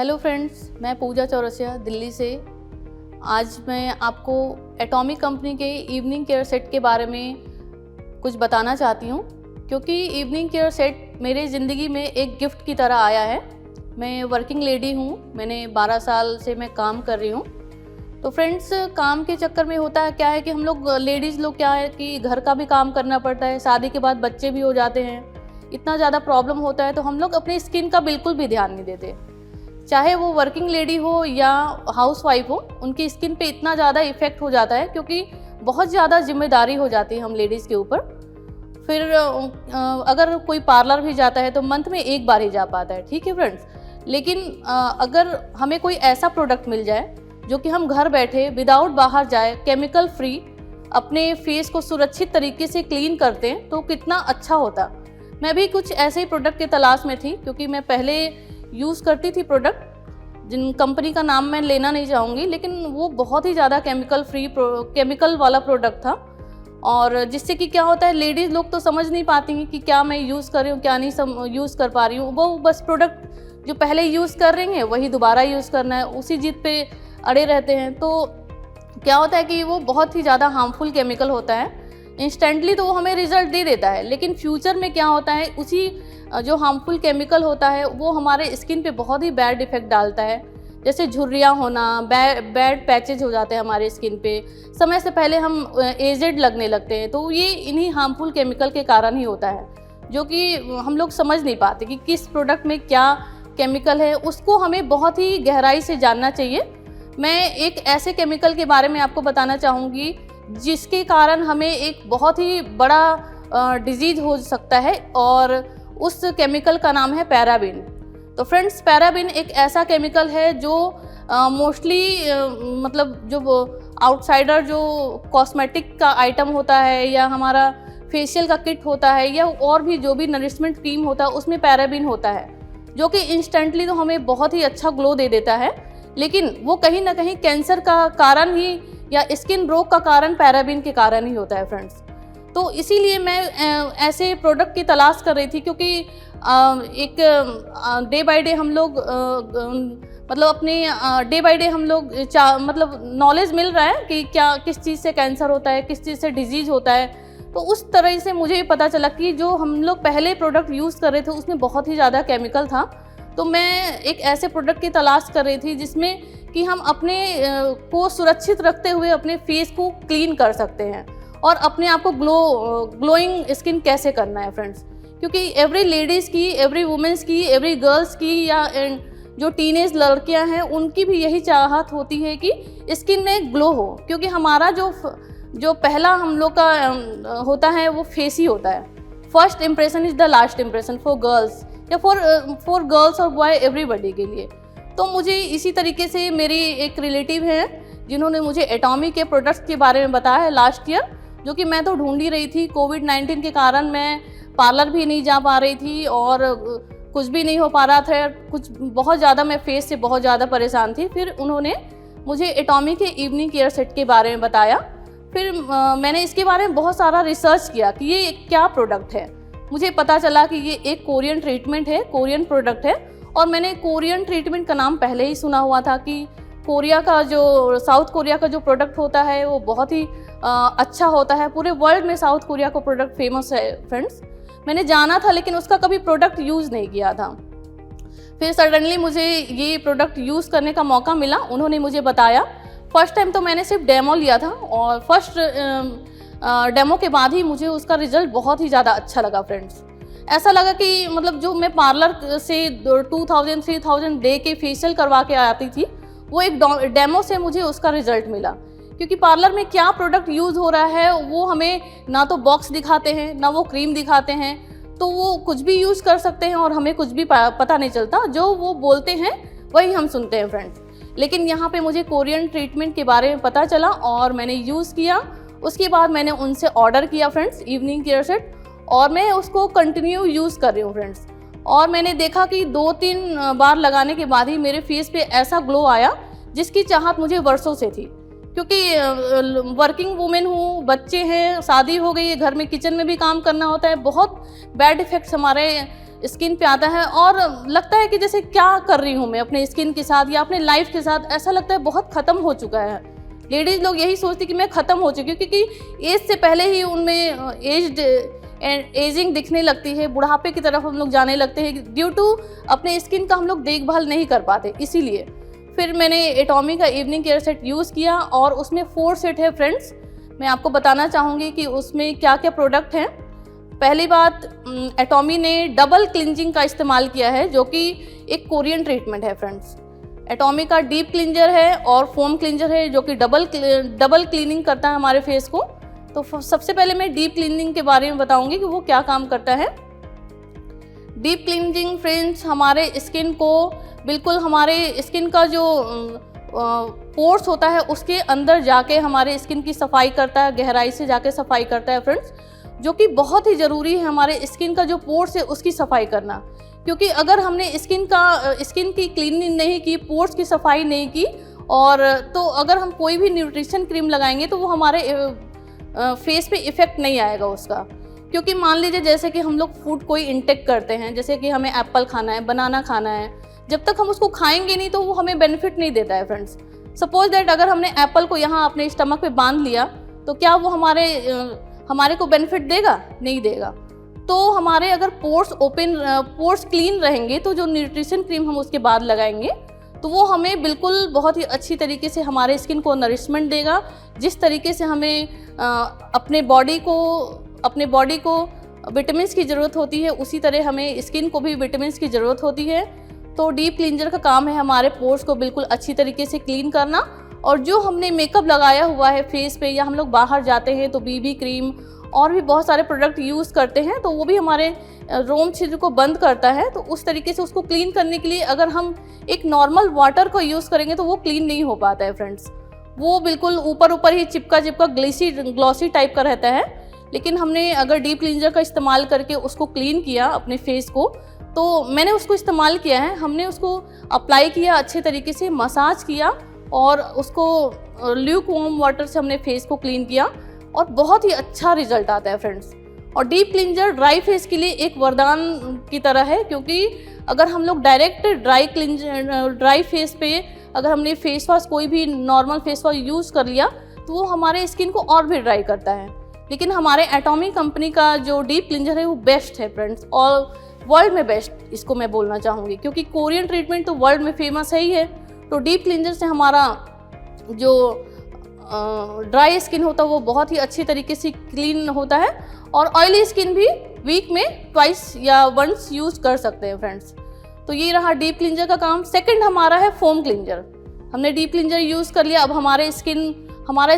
Hello friends, मैं पूजा चौरसिया दिल्ली से। आज मैं आपको एटॉमिक कंपनी के इवनिंग केयर सेट के बारे में कुछ बताना चाहती हूँ, क्योंकि इवनिंग केयर सेट मेरे ज़िंदगी में एक गिफ्ट की तरह आया है। मैं वर्किंग लेडी हूँ, मैंने 12 साल से मैं काम कर रही हूँ। तो फ्रेंड्स, काम के चक्कर में होता है क्या है कि हम लोग लेडीज़ लोग क्या है कि घर का भी काम करना पड़ता है, शादी के बाद बच्चे भी हो जाते हैं, इतना ज़्यादा प्रॉब्लम होता है, तो हम लोग अपनी स्किन का बिल्कुल भी ध्यान नहीं देते। चाहे वो वर्किंग लेडी हो या हाउसवाइफ हो, उनकी स्किन पे इतना ज़्यादा इफ़ेक्ट हो जाता है क्योंकि बहुत ज़्यादा जिम्मेदारी हो जाती है हम लेडीज़ के ऊपर। फिर अगर कोई पार्लर भी जाता है तो मंथ में एक बार ही जा पाता है, ठीक है फ्रेंड्स। लेकिन अगर हमें कोई ऐसा प्रोडक्ट मिल जाए जो कि हम घर बैठे विदाउट बाहर जाए केमिकल फ्री अपने फेस को सुरक्षित तरीके से क्लीन करते हैं तो कितना अच्छा होता। मैं भी कुछ ऐसे ही प्रोडक्ट की तलाश में थी, क्योंकि मैं पहले यूज़ करती थी प्रोडक्ट जिन कंपनी का नाम मैं लेना नहीं चाहूँगी, लेकिन वो बहुत ही ज़्यादा केमिकल वाला प्रोडक्ट था। और जिससे कि क्या होता है, लेडीज़ लोग तो समझ नहीं पाती हैं कि क्या मैं यूज़ कर रही हूँ क्या नहीं यूज़ कर पा रही हूँ। वो बस प्रोडक्ट जो पहले यूज़ कर रही हैं वही दोबारा यूज़ करना है, उसी जिद पे अड़े रहते हैं। तो क्या होता है कि वो बहुत ही ज़्यादा हार्मफुल केमिकल होता है। इंस्टेंटली तो वो हमें रिजल्ट दे देता है, लेकिन फ्यूचर में क्या होता है, उसी जो हार्मफुल केमिकल होता है वो हमारे स्किन पे बहुत ही बैड इफेक्ट डालता है। जैसे झुर्रियाँ होना, बैड पैचेज हो जाते हैं हमारे स्किन पे, समय से पहले हम एजेड लगने लगते हैं। तो ये इन्हीं हार्मफुल केमिकल के कारण ही होता है, जो कि हम लोग समझ नहीं पाते कि किस प्रोडक्ट में क्या केमिकल है। उसको हमें बहुत ही गहराई से जानना चाहिए। मैं एक ऐसे केमिकल के बारे में आपको बताना चाहूँगी जिसके कारण हमें एक बहुत ही बड़ा डिजीज़ हो सकता है, और उस केमिकल का नाम है पैराबीन। तो फ्रेंड्स, पैराबीन एक ऐसा केमिकल है जो मोस्टली मतलब जो आउटसाइडर जो कॉस्मेटिक का आइटम होता है या हमारा फेशियल का किट होता है या और भी जो भी नरिशमेंट क्रीम होता है उसमें पैराबीन होता है, जो कि इंस्टेंटली तो हमें बहुत ही अच्छा ग्लो दे देता है, लेकिन वो कहीं ना कहीं कैंसर का कारण ही या स्किन रोग का कारण पैराबीन के कारण ही होता है फ्रेंड्स। तो इसीलिए मैं ऐसे प्रोडक्ट की तलाश कर रही थी, क्योंकि एक डे बाय डे हम लोग मतलब अपने डे बाय डे हम लोग मतलब नॉलेज मिल रहा है कि क्या किस चीज़ से कैंसर होता है, किस चीज़ से डिजीज़ होता है। तो उस तरह से मुझे ये पता चला कि जो हम लोग पहले प्रोडक्ट यूज़ कर रहे थे उसमें बहुत ही ज़्यादा केमिकल था। तो मैं एक ऐसे प्रोडक्ट की तलाश कर रही थी जिसमें कि हम अपने को सुरक्षित रखते हुए अपने फेस को क्लीन कर सकते हैं और अपने आप को ग्लोइंग स्किन कैसे करना है फ्रेंड्स। क्योंकि एवरी लेडीज़ की, एवरी वुमेंस की, एवरी गर्ल्स की या जो टीनेज लड़कियां हैं उनकी भी यही चाहत होती है कि स्किन में ग्लो हो, क्योंकि हमारा जो पहला हम लोग का होता है वो फेस ही होता है। First impression is the last impression for girls या फॉर गर्ल्स और बॉय, एवरीबडी के लिए। तो मुझे इसी तरीके से मेरी एक रिलेटिव है जिन्होंने मुझे एटॉमिक के प्रोडक्ट्स के बारे में बताया है लास्ट ईयर, जो कि मैं तो ढूंढ ही रही थी। कोविड-19 के कारण मैं पार्लर भी नहीं जा पा रही थी और कुछ भी नहीं हो पा रहा था, कुछ बहुत ज़्यादा मैं फेस से बहुत ज़्यादा परेशान थी। फिर उन्होंने मुझे एटॉमिक के इवनिंग केयर सेट के बारे में बताया। फिर मैंने इसके बारे में बहुत सारा रिसर्च किया कि ये क्या प्रोडक्ट है। मुझे पता चला कि ये एक कोरियन ट्रीटमेंट है, कोरियन प्रोडक्ट है। और मैंने कोरियन ट्रीटमेंट का नाम पहले ही सुना हुआ था कि कोरिया का जो साउथ कोरिया का जो प्रोडक्ट होता है वो बहुत ही अच्छा होता है। पूरे वर्ल्ड में साउथ कोरिया का प्रोडक्ट फेमस है फ्रेंड्स। मैंने जाना था लेकिन उसका कभी प्रोडक्ट यूज़ नहीं किया था। फिर सडनली मुझे ये प्रोडक्ट यूज़ करने का मौका मिला, उन्होंने मुझे बताया। फर्स्ट टाइम तो मैंने सिर्फ डेमो लिया था और फर्स्ट डेमो के बाद ही मुझे उसका रिजल्ट बहुत ही ज़्यादा अच्छा लगा फ्रेंड्स। ऐसा लगा कि मतलब जो मैं पार्लर से 2000-3000 दे के फेशियल करवा के आती थी, वो एक डेमो से मुझे उसका रिजल्ट मिला। क्योंकि पार्लर में क्या प्रोडक्ट यूज़ हो रहा है वो हमें ना तो बॉक्स दिखाते हैं ना वो क्रीम दिखाते हैं, तो वो कुछ भी यूज़ कर सकते हैं और हमें कुछ भी पता नहीं चलता। जो वो बोलते हैं वही हम सुनते हैं फ्रेंड्स। लेकिन यहाँ पे मुझे कोरियन ट्रीटमेंट के बारे में पता चला और मैंने यूज़ किया। उसके बाद मैंने उनसे ऑर्डर किया फ्रेंड्स इवनिंग केयर सेट, और मैं उसको कंटिन्यू यूज़ कर रही हूँ फ्रेंड्स। और मैंने देखा कि 2-3 बार लगाने के बाद ही मेरे फेस पे ऐसा ग्लो आया जिसकी चाहत मुझे वर्षों से थी। क्योंकि वर्किंग वुमेन हूँ, बच्चे हैं, शादी हो गई है, घर में किचन में भी काम करना होता है, बहुत बैड इफ़ेक्ट्स हमारे स्किन पे आता है और लगता है कि जैसे क्या कर रही हूँ मैं अपने स्किन के साथ या अपने लाइफ के साथ, ऐसा लगता है बहुत ख़त्म हो चुका है। लेडीज़ लोग यही सोचती कि मैं ख़त्म हो चुकी हूँ, क्योंकि एज से पहले ही उनमें एजिंग दिखने लगती है, बुढ़ापे की तरफ हम लोग जाने लगते हैं ड्यू टू अपने स्किन का हम लोग देखभाल नहीं कर पाते। इसीलिए फिर मैंने एटॉमी का इवनिंग केयर सेट यूज़ किया और उसमें 4 सेट है फ्रेंड्स। मैं आपको बताना चाहूँगी कि उसमें क्या क्या प्रोडक्ट हैं। पहली बात, एटॉमी ने डबल क्लिंजिंग का इस्तेमाल किया है, जो कि एक कोरियन ट्रीटमेंट है फ्रेंड्स। एटॉमी का डीप क्लिंजर है और फोम क्लिंजर है, जो कि डबल क्लीनिंग करता है हमारे फेस को। तो सबसे पहले मैं डीप क्लीनिंग के बारे में बताऊंगी कि वो क्या काम करता है। डीप क्लींजिंग फ्रेंड्स हमारे स्किन को बिल्कुल, हमारे स्किन का जो पोर्स होता है उसके अंदर जाके हमारे स्किन की सफाई करता है, गहराई से जाके सफाई करता है फ्रेंड्स, जो कि बहुत ही ज़रूरी है हमारे स्किन का जो पोर्स है उसकी सफाई करना। क्योंकि अगर हमने स्किन की क्लीनिंग नहीं की, पोर्स की सफाई नहीं की, और तो अगर हम कोई भी न्यूट्रिशन क्रीम लगाएंगे तो वो हमारे फेस पे इफ़ेक्ट नहीं आएगा उसका। क्योंकि मान लीजिए जैसे कि हम लोग फूड कोई इंटेक करते हैं, जैसे कि हमें एप्पल खाना है, बनाना खाना है, जब तक हम उसको खाएंगे नहीं तो वो हमें बेनिफिट नहीं देता है फ्रेंड्स। सपोज दैट अगर हमने एप्पल को यहाँ अपने स्टमक पे बांध लिया तो क्या वो हमारे को बेनिफिट देगा? नहीं देगा। तो हमारे अगर पोर्स क्लीन रहेंगे तो जो न्यूट्रिशन क्रीम हम उसके बाद लगाएंगे तो वो हमें बिल्कुल बहुत ही अच्छी तरीके से हमारे स्किन को नरिशमेंट देगा। जिस तरीके से हमें अपने बॉडी को विटामिन की ज़रूरत होती है, उसी तरह हमें स्किन को भी विटामिन की ज़रूरत होती है। तो डीप क्लींजर का काम है हमारे पोर्स को बिल्कुल अच्छी तरीके से क्लीन करना। और जो हमने मेकअप लगाया हुआ है फेस पे, या हम लोग बाहर जाते हैं तो बीबी क्रीम और भी बहुत सारे प्रोडक्ट यूज़ करते हैं, तो वो भी हमारे रोम छिद्र को बंद करता है। तो उस तरीके से उसको क्लीन करने के लिए अगर हम एक नॉर्मल वाटर को यूज़ करेंगे तो वो क्लीन नहीं हो पाता है फ्रेंड्स। वो बिल्कुल ऊपर ही चिपका ग्लॉसी टाइप का रहता है। लेकिन हमने अगर डीप क्लींजर का इस्तेमाल करके उसको क्लीन किया अपने फेस को, तो मैंने उसको इस्तेमाल किया है, हमने उसको अप्लाई किया अच्छे तरीके से, मसाज किया और उसको ल्यूक वार्म वाटर से हमने फेस को क्लीन किया और बहुत ही अच्छा रिजल्ट आता है फ्रेंड्स। और डीप क्लींजर ड्राई फेस के लिए एक वरदान की तरह है, क्योंकि अगर हम लोग डायरेक्ट ड्राई फेस पे अगर हमने फेस वॉश, कोई भी नॉर्मल फेस वॉश यूज़ कर लिया तो वो हमारे स्किन को और भी ड्राई करता है। लेकिन हमारे एटॉमी कंपनी का जो डीप क्लींजर है वो बेस्ट है फ्रेंड्स, और वर्ल्ड में बेस्ट इसको मैं बोलना चाहूँगी, क्योंकि कोरियन ट्रीटमेंट तो वर्ल्ड में फेमस है ही है। तो डीप क्लींजर से हमारा जो ड्राई स्किन होता है वो बहुत ही अच्छी तरीके से क्लीन होता है, और ऑयली स्किन भी वीक में ट्वाइस या वंस यूज़ कर सकते हैं फ्रेंड्स। तो ये रहा डीप क्लींजर का काम। सेकंड हमारा है फोम क्लींजर। हमने डीप क्लींजर यूज़ कर लिया, अब हमारा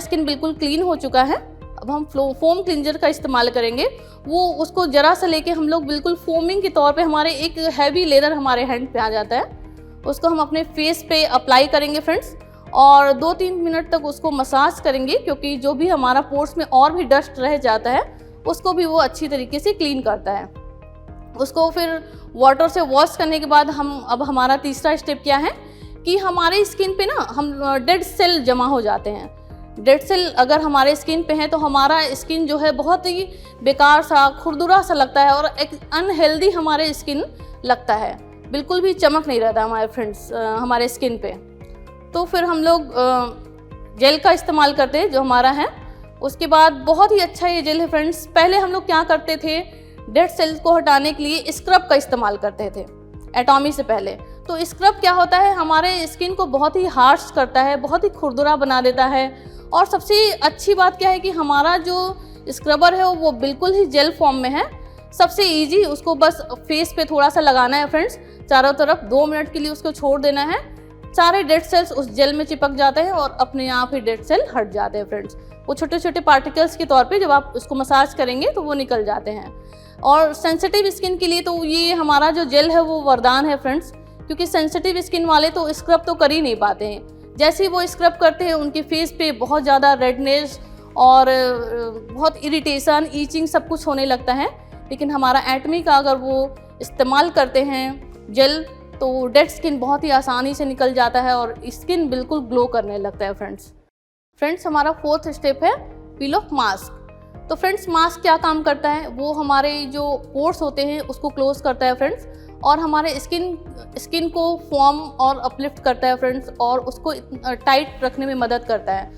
स्किन बिल्कुल क्लीन हो चुका है। अब हम फोम क्लींजर का इस्तेमाल करेंगे। वो उसको ज़रा सा लेके हम लोग बिल्कुल फोमिंग के तौर पे, हमारे एक हैवी लेयर हमारे हैंड पे आ जाता है, उसको हम अपने फेस पे अप्लाई करेंगे फ्रेंड्स, और 2-3 मिनट तक उसको मसाज करेंगे, क्योंकि जो भी हमारा पोर्स में और भी डस्ट रह जाता है उसको भी वो अच्छी तरीके से क्लीन करता है। उसको फिर वाटर से वॉश करने के बाद अब हमारा तीसरा स्टेप क्या है कि हमारे स्किन पे ना हम डेड सेल जमा हो जाते हैं। डेड सेल अगर हमारे स्किन पे हैं तो हमारा स्किन जो है बहुत ही बेकार सा, खुरदुरा सा लगता है और एक अनहेल्दी हमारे स्किन लगता है, बिल्कुल भी चमक नहीं रहता हमारे फ्रेंड्स हमारे स्किन पे। तो फिर हम लोग जेल का इस्तेमाल करते हैं जो हमारा है। उसके बाद बहुत ही अच्छा ये जेल है फ्रेंड्स। पहले हम लोग क्या करते थे, डेड सेल्स को हटाने के लिए स्क्रब का इस्तेमाल करते थे एटॉमी से पहले। तो स्क्रब क्या होता है, हमारे स्किन को बहुत ही हार्श करता है, बहुत ही खुरदुरा बना देता है। और सबसे अच्छी बात क्या है कि हमारा जो स्क्रबर है वो बिल्कुल ही जेल फॉर्म में है, सबसे इजी। उसको बस फेस पे थोड़ा सा लगाना है फ्रेंड्स, चारों तरफ 2 मिनट के लिए उसको छोड़ देना है। सारे डेड सेल्स उस जेल में चिपक जाते हैं और अपने आप ही डेड सेल हट जाते हैं फ्रेंड्स। वो छोटे छोटे पार्टिकल्स के तौर पे जब आप उसको मसाज करेंगे तो वो निकल जाते हैं। और सेंसिटिव स्किन के लिए तो ये हमारा जो जेल है वो वरदान है फ्रेंड्स, क्योंकि सेंसिटिव स्किन वाले तो स्क्रब तो कर ही नहीं पाते हैं। जैसे ही वो स्क्रब करते हैं उनके फेस पे बहुत ज़्यादा रेडनेस और बहुत इरिटेशन, ईचिंग सब कुछ होने लगता है। लेकिन हमारा एटमी का अगर वो इस्तेमाल करते हैं जेल तो डेड स्किन बहुत ही आसानी से निकल जाता है और स्किन बिल्कुल ग्लो करने लगता है फ्रेंड्स। हमारा 4th स्टेप है पील ऑफ मास्क। तो फ्रेंड्स मास्क क्या काम करता है, वो हमारे जो पोर्स होते हैं उसको क्लोज करता है फ्रेंड्स, और हमारे स्किन को फॉर्म और अपलिफ्ट करता है फ्रेंड्स, और उसको टाइट रखने में मदद करता है।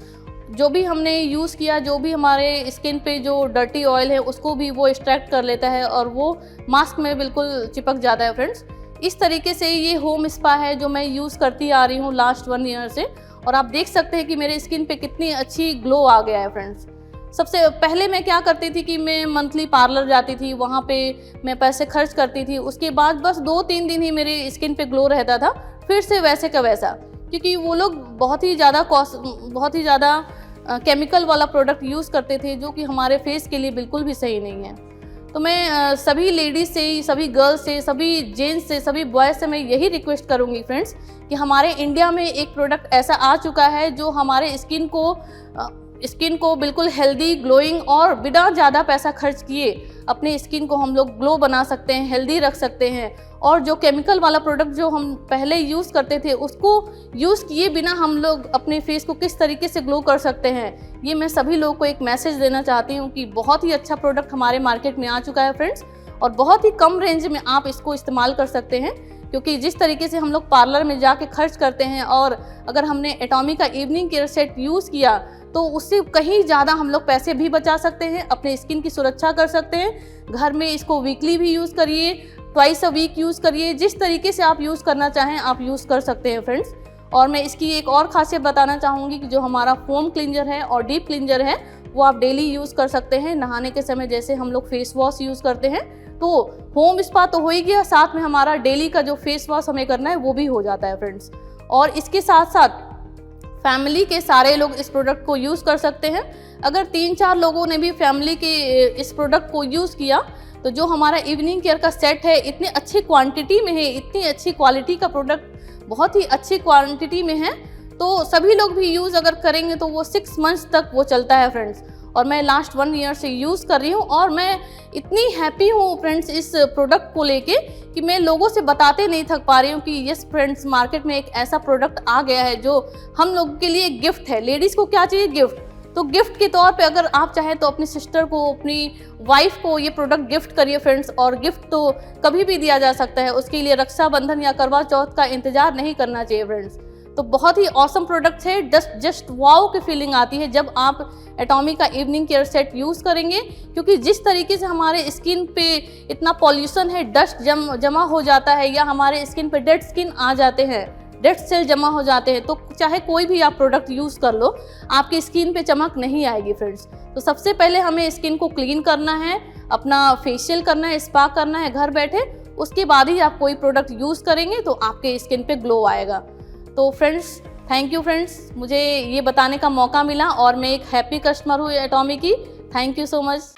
जो भी हमने यूज़ किया, जो भी हमारे स्किन पे जो डर्टी ऑयल है उसको भी वो एक्सट्रैक्ट कर लेता है और वो मास्क में बिल्कुल चिपक जाता है फ्रेंड्स। इस तरीके से ये होम स्पा है जो मैं यूज़ करती आ रही हूँ लास्ट 1 ईयर से, और आप देख सकते हैं कि मेरे स्किन पे कितनी अच्छी ग्लो आ गया है फ्रेंड्स। सबसे पहले मैं क्या करती थी कि मैं मंथली पार्लर जाती थी, वहाँ पे मैं पैसे खर्च करती थी, उसके बाद बस 2-3 दिन ही मेरे स्किन पे ग्लो रहता था, फिर से वैसे का वैसा, क्योंकि वो लोग बहुत ही ज़्यादा केमिकल वाला प्रोडक्ट यूज़ करते थे जो कि हमारे फेस के लिए बिल्कुल भी सही नहीं है। तो मैं सभी लेडीज़ से, सभी गर्ल्स से, सभी जेंट्स से, सभी बॉयज़ से मैं यही रिक्वेस्ट करूँगी फ्रेंड्स कि हमारे इंडिया में एक प्रोडक्ट ऐसा आ चुका है जो हमारे स्किन को बिल्कुल हेल्दी, ग्लोइंग और बिना ज़्यादा पैसा खर्च किए अपने स्किन को हम लोग ग्लो बना सकते हैं, हेल्दी रख सकते हैं। और जो केमिकल वाला प्रोडक्ट जो हम पहले यूज़ करते थे उसको यूज़ किए बिना हम लोग अपने फेस को किस तरीके से ग्लो कर सकते हैं, ये मैं सभी लोगों को एक मैसेज देना चाहती हूँ कि बहुत ही अच्छा प्रोडक्ट हमारे मार्केट में आ चुका है फ्रेंड्स, और बहुत ही कम रेंज में आप इसको इस्तेमाल कर सकते हैं। क्योंकि जिस तरीके से हम लोग पार्लर में जाके खर्च करते हैं, और अगर हमने एटॉमी का इवनिंग केयर सेट यूज़ किया तो उससे कहीं ज़्यादा हम लोग पैसे भी बचा सकते हैं, अपने स्किन की सुरक्षा कर सकते हैं। घर में इसको वीकली भी यूज़ करिए, ट्वाइस अ वीक यूज़ करिए, जिस तरीके से आप यूज़ करना चाहें आप यूज़ कर सकते हैं फ्रेंड्स। और मैं इसकी एक और खासियत बताना चाहूँगी कि जो हमारा फोम क्लिंजर है और डीप क्लिंजर है वो आप डेली यूज़ कर सकते हैं नहाने के समय, जैसे हम लोग फेस वॉश यूज़ करते हैं। तो होम स्पा तो हो ही गया, साथ में हमारा डेली का जो फेस वॉश हमें करना है वो भी हो जाता है फ्रेंड्स। और इसके साथ साथ फैमिली के सारे लोग इस प्रोडक्ट को यूज़ कर सकते हैं। अगर 3-4 लोगों ने भी फैमिली के इस प्रोडक्ट को यूज़ किया तो जो हमारा इवनिंग केयर का सेट है इतनी अच्छी क्वांटिटी में है, इतनी अच्छी क्वालिटी का प्रोडक्ट बहुत ही अच्छी क्वांटिटी में है, तो सभी लोग भी यूज़ अगर करेंगे तो वो 6 मंथ्स तक वो चलता है फ्रेंड्स। और मैं लास्ट 1 ईयर से यूज़ कर रही हूँ और मैं इतनी हैप्पी हूँ फ्रेंड्स इस प्रोडक्ट को लेके कि मैं लोगों से बताते नहीं थक पा रही हूँ कि यस फ्रेंड्स, मार्केट में एक ऐसा प्रोडक्ट आ गया है जो हम लोगों के लिए गिफ्ट है। लेडीज़ को क्या चाहिए? गिफ्ट। तो गिफ्ट के तौर पे अगर आप चाहें तो अपनी सिस्टर को, अपनी वाइफ को ये प्रोडक्ट गिफ्ट करिए फ्रेंड्स। और गिफ्ट तो कभी भी दिया जा सकता है, उसके लिए रक्षाबंधन या करवा चौथ का इंतजार नहीं करना चाहिए फ्रेंड्स। तो बहुत ही ऑसम प्रोडक्ट है, जस्ट वाओ की फीलिंग आती है जब आप एटॉमी का इवनिंग केयर सेट यूज़ करेंगे। क्योंकि जिस तरीके से हमारे स्किन पे इतना पॉल्यूशन है, डस्ट जमा हो जाता है, या हमारे स्किन पे डेड स्किन आ जाते हैं, डेड सेल जमा हो जाते हैं, तो चाहे कोई भी आप प्रोडक्ट यूज़ कर लो आपकी स्किन पे चमक नहीं आएगी फ्रेंड्स। तो सबसे पहले हमें स्किन को क्लीन करना है, अपना फेशियल करना है, स्पा करना है घर बैठे, उसके बाद ही आप कोई प्रोडक्ट यूज़ करेंगे तो आपके स्किन पे ग्लो आएगा। तो फ्रेंड्स, थैंक यू फ्रेंड्स, मुझे ये बताने का मौका मिला और मैं एक हैप्पी कस्टमर हूँ एटॉमी की। Thank you so much.